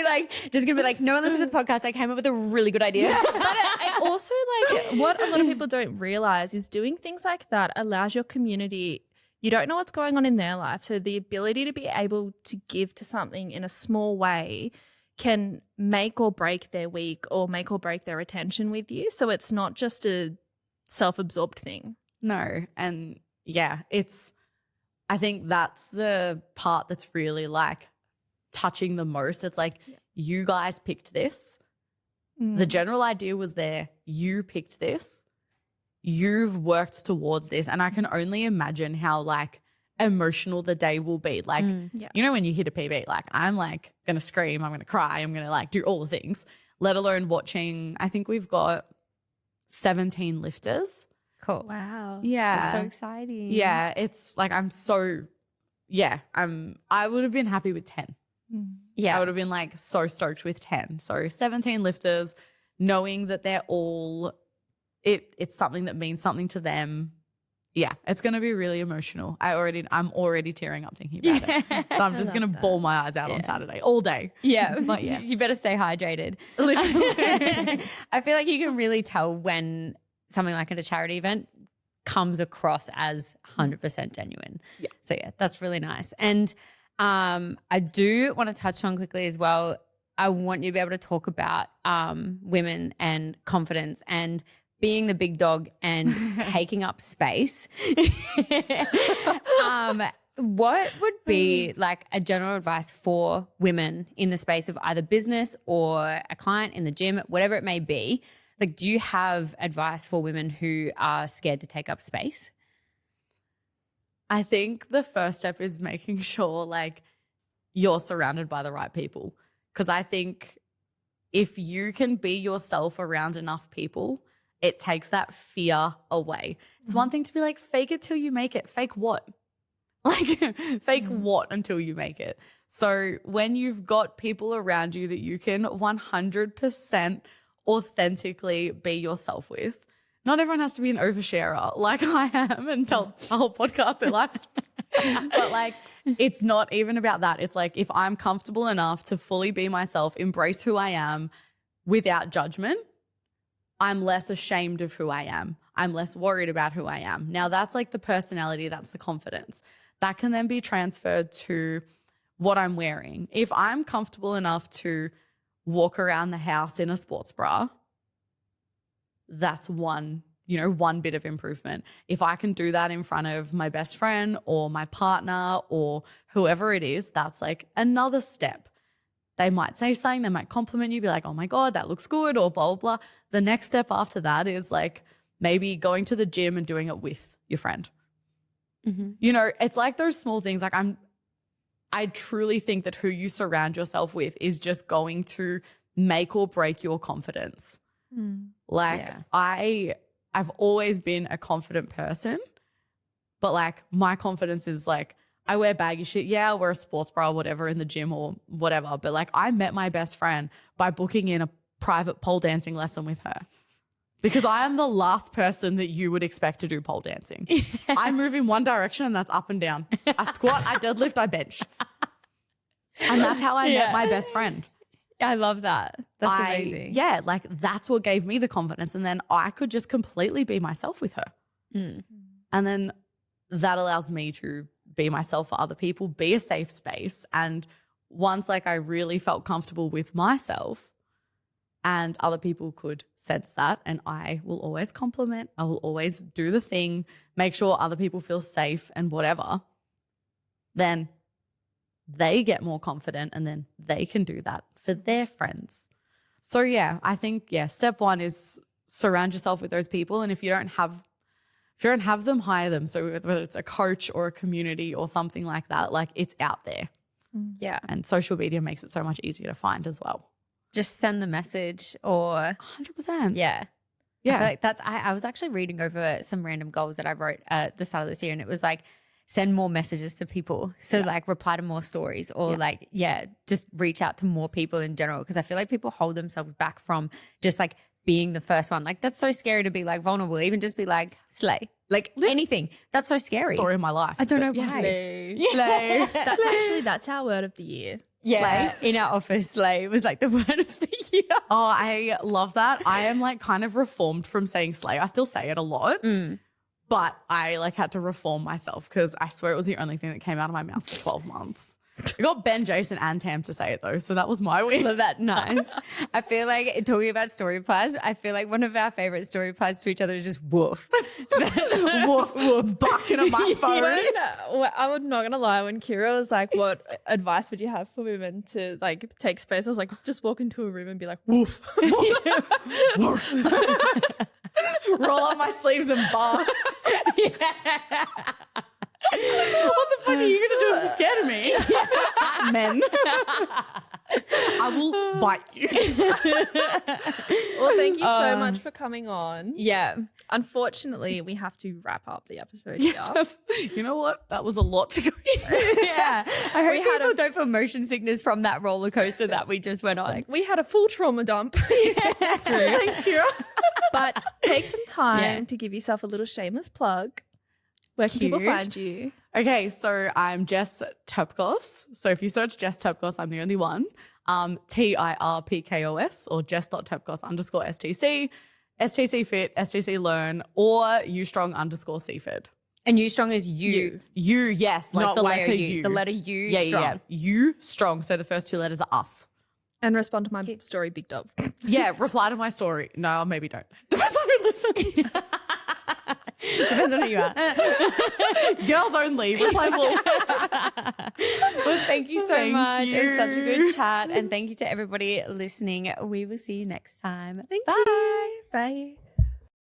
be like, no one listens to the podcast. I came up with a really good idea. But I also like what a lot of people don't realize is doing things like that allows your community. You don't know what's going on in their life, so the ability to be able to give to something in a small way can make or break their week or make or break their attention with you. So it's not just a self-absorbed thing. No. And yeah, I think that's the part that's really like touching the most. It's like you guys picked this. The general idea was there. You picked this. You've worked towards this. And I can only imagine how like emotional the day will be. Like, you know, when you hit a PB, like I'm like going to scream, I'm going to cry, I'm going to like do all the things, let alone watching. I think we've got 17 lifters. Cool. Wow. Yeah. That's so exciting. Yeah, it's like I would have been happy with 10. Yeah. I would have been like so stoked with 10. So 17 lifters, knowing that they're all it's something that means something to them. Yeah, it's going to be really emotional. I'm already tearing up thinking about it. So I'm just going to bawl my eyes out on Saturday all day. Yeah. But yeah. You better stay hydrated. Literally. I feel like you can really tell when something like at a charity event comes across as 100% genuine. Yeah. So yeah, that's really nice. And I do want to touch on quickly as well. I want you to be able to talk about women and confidence and being the big dog and taking up space. What would be like a general advice for women in the space of either business or a client in the gym, whatever it may be? Like, do you have advice for women who are scared to take up space? I think the first step is making sure like you're surrounded by the right people. Because I think if you can be yourself around enough people, it takes that fear away. It's one thing to be like, fake it till you make it. Fake what? Like, fake what until you make it? So when you've got people around you that you can 100% authentically be yourself with, not everyone has to be an oversharer like I am and tell a whole podcast their life story. But like, it's not even about that. It's like, if I'm comfortable enough to fully be myself, embrace who I am without judgment, I'm less ashamed of who I am. I'm less worried about who I am. Now that's like the personality, that's the confidence. That can then be transferred to what I'm wearing. If I'm comfortable enough to walk around the house in a sports bra, that's one bit of improvement. If I can do that in front of my best friend or my partner or whoever it is, that's like another step. They might say something, they might compliment you, be like, oh my God, that looks good, or blah, blah, blah. The next step after that is like maybe going to the gym and doing it with your friend. Mm-hmm. You know, it's like those small things. Like I truly think that who you surround yourself with is just going to make or break your confidence. Like I've always been a confident person, but like my confidence is like, I wear baggy shit. Yeah, I'll wear a sports bra or whatever in the gym or whatever. But like I met my best friend by booking in a private pole dancing lesson with her because I am the last person that you would expect to do pole dancing. I move in one direction and that's up and down. I squat, I deadlift, I bench. And that's how I met my best friend. I love that. That's amazing. Yeah, like that's what gave me the confidence. And then I could just completely be myself with her. And then that allows me to be myself for other people, be a safe space. And once like I really felt comfortable with myself and other people could sense that, and I will always compliment, I will always do the thing, make sure other people feel safe and whatever, then they get more confident and then they can do that for their friends. So yeah, I think, step one is surround yourself with those people. And if you don't have them, hire them. So whether it's a coach or a community or something like that, like it's out there. Yeah. And social media makes it so much easier to find as well. Just send the message or 100%. Yeah. Yeah. I feel like I was actually reading over some random goals that I wrote at the start of this year, and it was like, send more messages to people. So like reply to more stories or just reach out to more people in general. Cause I feel like people hold themselves back from just like being the first one. Like that's so scary to be like vulnerable, even just be like slay, like anything. That's so scary. Story of my life. I don't know Yeah. why. Slay. That's our word of the year. Yeah. In our office, slay was like the word of the year. Oh, I love that. I am like kind of reformed from saying slay. I still say it a lot. But I like had to reform myself because I swear it was the only thing that came out of my mouth for 12 months. I got Ben, Jason, and Tam to say it though, so that was my win. Love that. Nice. I feel like talking about story replies, I feel like one of our favorite story replies to each other is just woof. Woof, woof, barking at my phone. I'm not gonna lie, when Kira was like, what advice would you have for women to like take space? I was like, just walk into a room and be like, woof. Roll up my sleeves and bark. What the fuck are you gonna do if you're scared of me? Men. I will bite you. Well, thank you so much for coming on. Yeah. Unfortunately, we have to wrap up the episode here. You know what? That was a lot to go. Yeah. I hope people don't feel motion sickness from that roller coaster that we just went on. We had a full trauma dump. Thanks, Kira. But take some time to give yourself a little shameless plug. Where can people find you? Okay, so I'm Jess Tirpkos. So if you search Jess Tirpkos, I'm the only one. Tirpkos or Jess.Tirpkos_STC, STC Fit, STC Learn, or ustrong_Seaford. And you strong is you. You, yes. Like not the Y-O-U. letter U. The letter U Yeah, strong. yeah. You strong. So the first two letters are us. And respond to my story, Big Dog. Yeah, reply to my story. No, maybe don't. Depends on who listens. Depends on who you are. Girls only. Reply wolf. Well, thank you so Thank much. It was such a you. good chat. And thank you to everybody listening. We will see you next time. Thank you. Bye.